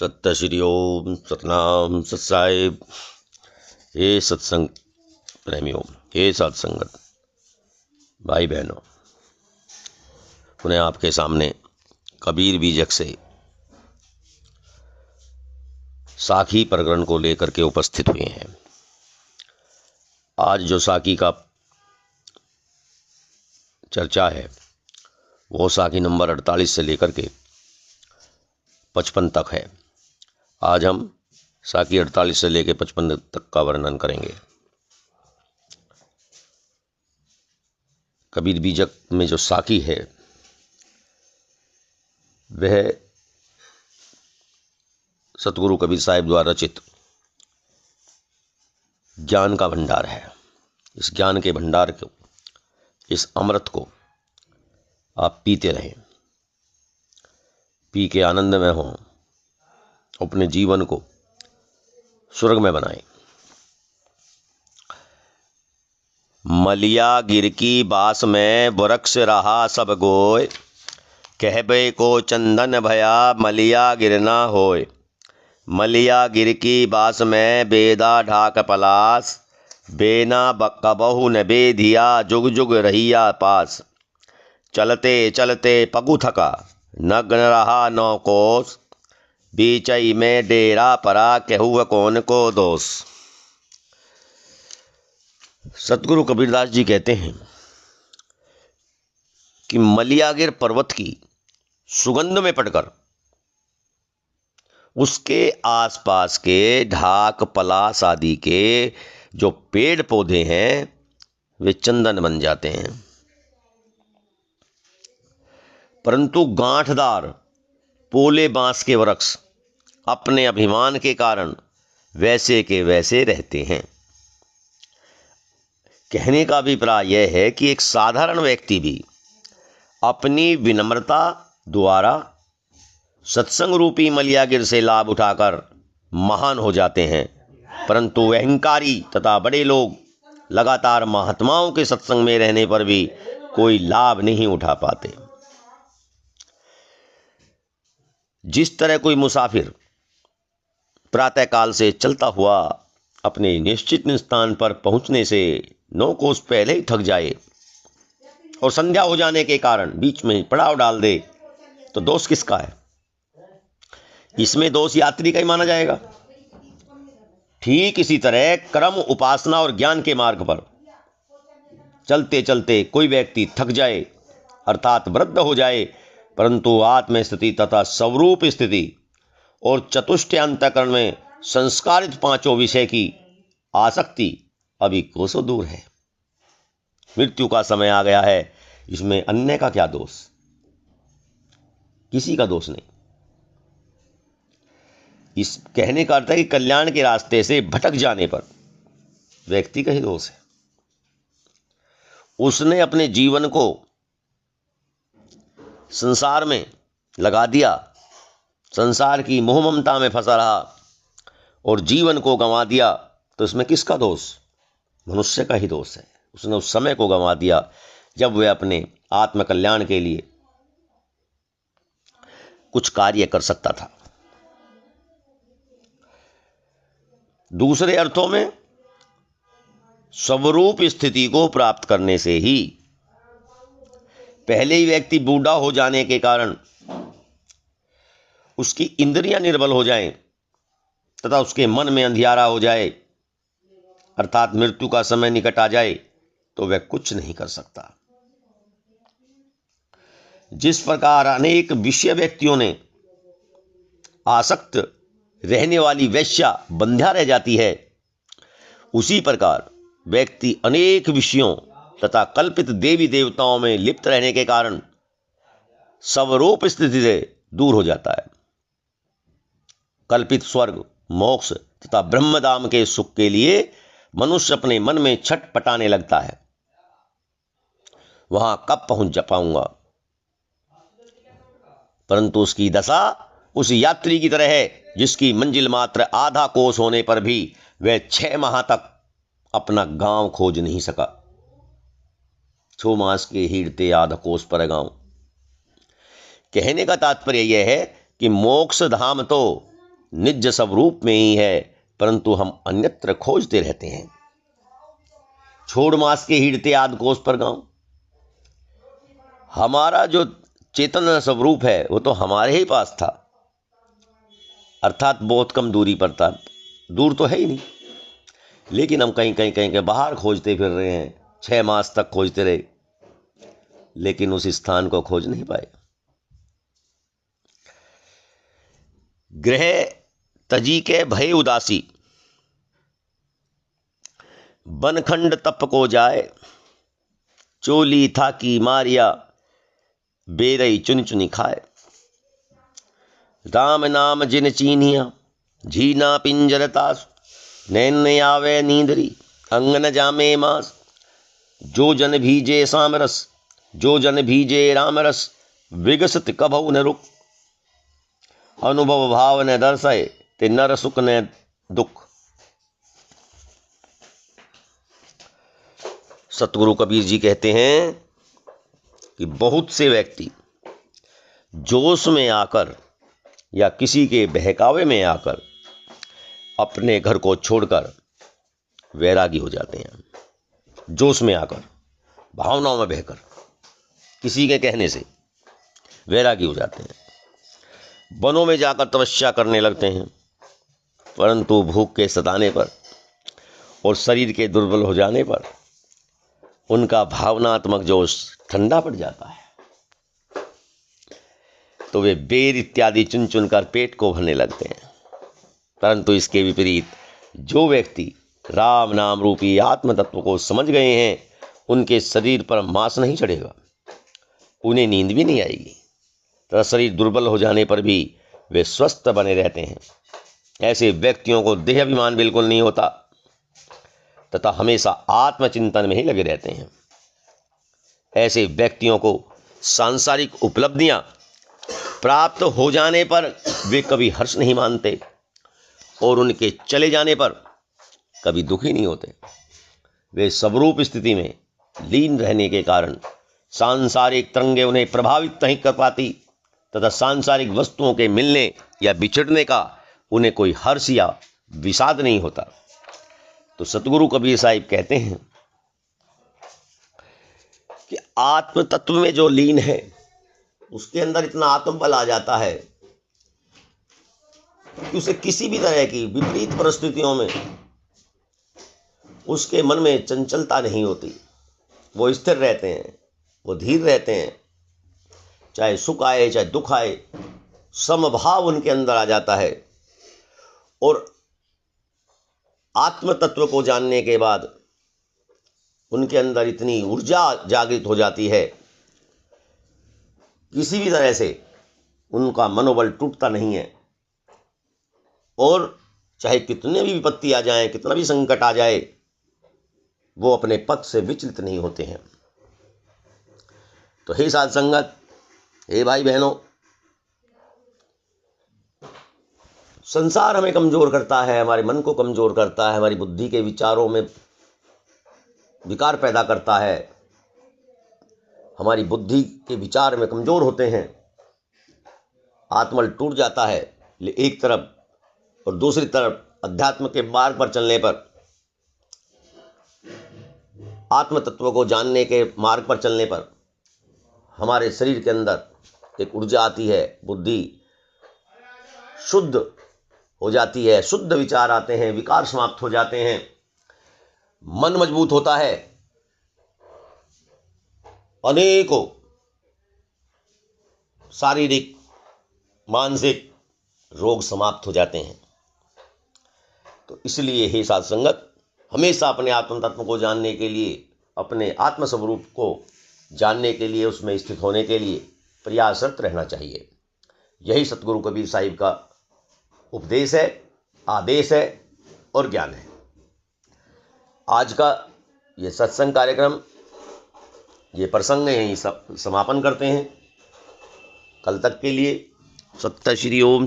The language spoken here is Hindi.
सत्य श्री ओम सतनाम सत साहिब। हे सत्संग प्रेमियों, हे सत्संगत भाई बहनों, पुनः आपके सामने कबीर बीजक से साखी प्रकरण को लेकर के उपस्थित हुए हैं। आज जो साखी का चर्चा है वो साखी नंबर 48 से लेकर के 55 तक है। आज हम साखी 48 से लेकर 55 तक का वर्णन करेंगे। कबीर बीजक में जो साखी है वह सतगुरु कबीर साहिब द्वारा रचित ज्ञान का भंडार है। इस ज्ञान के भंडार को, इस अमृत को आप पीते रहें, पी के आनंद में हों, अपने जीवन को स्वर्ग में बनाएं। मलिया गिर की बास में वृक्ष रहा सब गोय, कहबे को चंदन भया मलिया गिरना होय। मलिया गिर की बास में बेदा ढाक पलास, बेना कबहु न बेधिया जुग जुग रहिया पास। चलते चलते पगु थका नग्न रहा नौ कोस, बीचई में डेरा परा कहु कौन को दोष। सतगुरु कबीरदास जी कहते हैं कि मलियागिर पर्वत की सुगंध में पड़कर उसके आसपास के ढाक पलास आदि के जो पेड़ पौधे हैं वे चंदन बन जाते हैं, परंतु गांठदार पोले बांस के वृक्ष अपने अभिमान के कारण वैसे के वैसे रहते हैं। कहने का अभिप्राय यह है कि एक साधारण व्यक्ति भी अपनी विनम्रता द्वारा सत्संग रूपी मलियागिर से लाभ उठाकर महान हो जाते हैं, परंतु अहंकारी तथा बड़े लोग लगातार महात्माओं के सत्संग में रहने पर भी कोई लाभ नहीं उठा पाते। जिस तरह कोई मुसाफिर प्रातःकाल से चलता हुआ अपने निश्चित स्थान पर पहुंचने से 9 कोस पहले ही थक जाए और संध्या हो जाने के कारण बीच में पड़ाव डाल दे, तो दोष किसका है? इसमें दोष यात्री का ही माना जाएगा। ठीक इसी तरह कर्म, उपासना और ज्ञान के मार्ग पर चलते चलते कोई व्यक्ति थक जाए अर्थात वृद्ध हो जाए, परंतु आत्म स्थिति तथा स्वरूप स्थिति और चतुष्ट अंतःकरण में संस्कारित 5 विषय की आसक्ति अभी कोसों दूर है। मृत्यु का समय आ गया है, इसमें अन्य का क्या दोष? किसी का दोष नहीं। इस कहने का अर्थ है कि कल्याण के रास्ते से भटक जाने पर व्यक्ति का ही दोष है। उसने अपने जीवन को संसार में लगा दिया, संसार की मोह ममता में फंसा रहा और जीवन को गंवा दिया, तो इसमें किसका दोष? मनुष्य का ही दोष है। उसने उस समय को गंवा दिया जब वह अपने आत्म कल्याण के लिए कुछ कार्य कर सकता था। दूसरे अर्थों में स्वरूप स्थिति को प्राप्त करने से ही पहले ही व्यक्ति बूढ़ा हो जाने के कारण उसकी इंद्रियां निर्बल हो जाएं तथा उसके मन में अंधियारा हो जाए अर्थात मृत्यु का समय निकट आ जाए, तो वह कुछ नहीं कर सकता। जिस प्रकार अनेक विषय व्यक्तियों ने आसक्त रहने वाली वेश्या बंध्या रह जाती है, उसी प्रकार व्यक्ति अनेक विषयों तथा कल्पित देवी देवताओं में लिप्त रहने के कारण स्वरूप स्थिति से दूर हो जाता है। कल्पित स्वर्ग, मोक्ष तथा ब्रह्मधाम के सुख के लिए मनुष्य अपने मन में छटपटाने लगता है, वहां कब पहुंच पाऊंगा, परंतु उसकी दशा उस यात्री की तरह है जिसकी मंजिल मात्र आधा कोस होने पर भी वह 6 माह तक अपना गांव खोज नहीं सका। 6 मास के हीरते आधा कोस पर गांव। कहने का तात्पर्य यह है कि मोक्ष धाम तो निज स्वरूप में ही है, परंतु हम अन्यत्र खोजते रहते हैं। छोड़ मास के हिड़ते आद कोस पर गांव। हमारा जो चेतन स्वरूप है वो तो हमारे ही पास था, अर्थात बहुत कम दूरी पर था, दूर तो है ही नहीं, लेकिन हम कहीं कहीं कहीं के बाहर खोजते फिर रहे हैं। 6 मास तक खोजते रहे, लेकिन उस स्थान को खोज नहीं पाए। गृह तजी के भय उदासी, बनखंड तप को जाए, चोली था की मारिया, बेरई चुन चुनी खाए। राम नाम जिन चीनिया, झीना पिंजर तास, नैन आवे नींदरी, अंगन जामे मास। जो जन भीजे सामरस, जो जन भीजे रामरस, विगसित कभौ न रुक। अनुभव भाव न दर्शय, ते नर सुख न दुख। सतगुरु कबीर जी कहते हैं कि बहुत से व्यक्ति जोश में आकर या किसी के बहकावे में आकर अपने घर को छोड़कर वैरागी हो जाते हैं। जोश में आकर, भावनाओं में बहकर, किसी के कहने से वैरागी हो जाते हैं। वनों में जाकर तपस्या करने लगते हैं, परंतु भूख के सताने पर और शरीर के दुर्बल हो जाने पर उनका भावनात्मक जोश ठंडा पड़ जाता है, तो वे बेर इत्यादि चुन चुन कर पेट को भरने लगते हैं। परंतु इसके विपरीत जो व्यक्ति राम नाम रूपी आत्म तत्व को समझ गए हैं, उनके शरीर पर मांस नहीं चढ़ेगा, उन्हें नींद भी नहीं आएगी, तथा शरीर दुर्बल हो जाने पर भी वे स्वस्थ बने रहते हैं। ऐसे व्यक्तियों को देहाभिमान बिल्कुल नहीं होता तथा हमेशा आत्मचिंतन में ही लगे रहते हैं। ऐसे व्यक्तियों को सांसारिक उपलब्धियां प्राप्त हो जाने पर वे कभी हर्ष नहीं मानते और उनके चले जाने पर कभी दुखी नहीं होते। वे स्वरूप स्थिति में लीन रहने के कारण सांसारिक तरंगें उन्हें प्रभावित नहीं कर पाती तथा सांसारिक वस्तुओं के मिलने या बिछड़ने का उन्हें कोई हर्ष या विषाद नहीं होता। तो सतगुरु कबीर साहिब कहते हैं कि आत्म तत्व में जो लीन है उसके अंदर इतना आत्मबल आ जाता है कि उसे किसी भी तरह की विपरीत परिस्थितियों में उसके मन में चंचलता नहीं होती। वो स्थिर रहते हैं, वो धीर रहते हैं, चाहे सुख आए चाहे दुख आए, समभाव उनके अंदर आ जाता है। और आत्म तत्व को जानने के बाद उनके अंदर इतनी ऊर्जा जागृत हो जाती है, किसी भी तरह से उनका मनोबल टूटता नहीं है और चाहे कितने भी विपत्ति आ जाए, कितना भी संकट आ जाए, वो अपने पथ से विचलित नहीं होते हैं। तो हे साध संगत, हे भाई बहनों, संसार हमें कमजोर करता है, हमारे मन को कमजोर करता है, हमारी बुद्धि के विचारों में विकार पैदा करता है, हमारी बुद्धि के विचार में कमजोर होते हैं, आत्मबल टूट जाता है। एक तरफ और दूसरी तरफ अध्यात्म के मार्ग पर चलने पर, आत्म तत्व को जानने के मार्ग पर चलने पर हमारे शरीर के अंदर एक ऊर्जा आती है, बुद्धि शुद्ध हो जाती है, शुद्ध विचार आते हैं, विकार समाप्त हो जाते हैं, मन मजबूत होता है, अनेकों शारीरिक मानसिक रोग समाप्त हो जाते हैं। तो इसलिए हे साध संगत, हमेशा अपने आत्म तत्व को जानने के लिए, अपने आत्म स्वरूप को जानने के लिए, उसमें स्थित होने के लिए प्रयासरत रहना चाहिए। यही सतगुरु कबीर साहिब का उपदेश है, आदेश है और ज्ञान है। आज का ये सत्संग कार्यक्रम, ये प्रसंग यहीं समापन करते हैं। कल तक के लिए सत्य श्री ओम।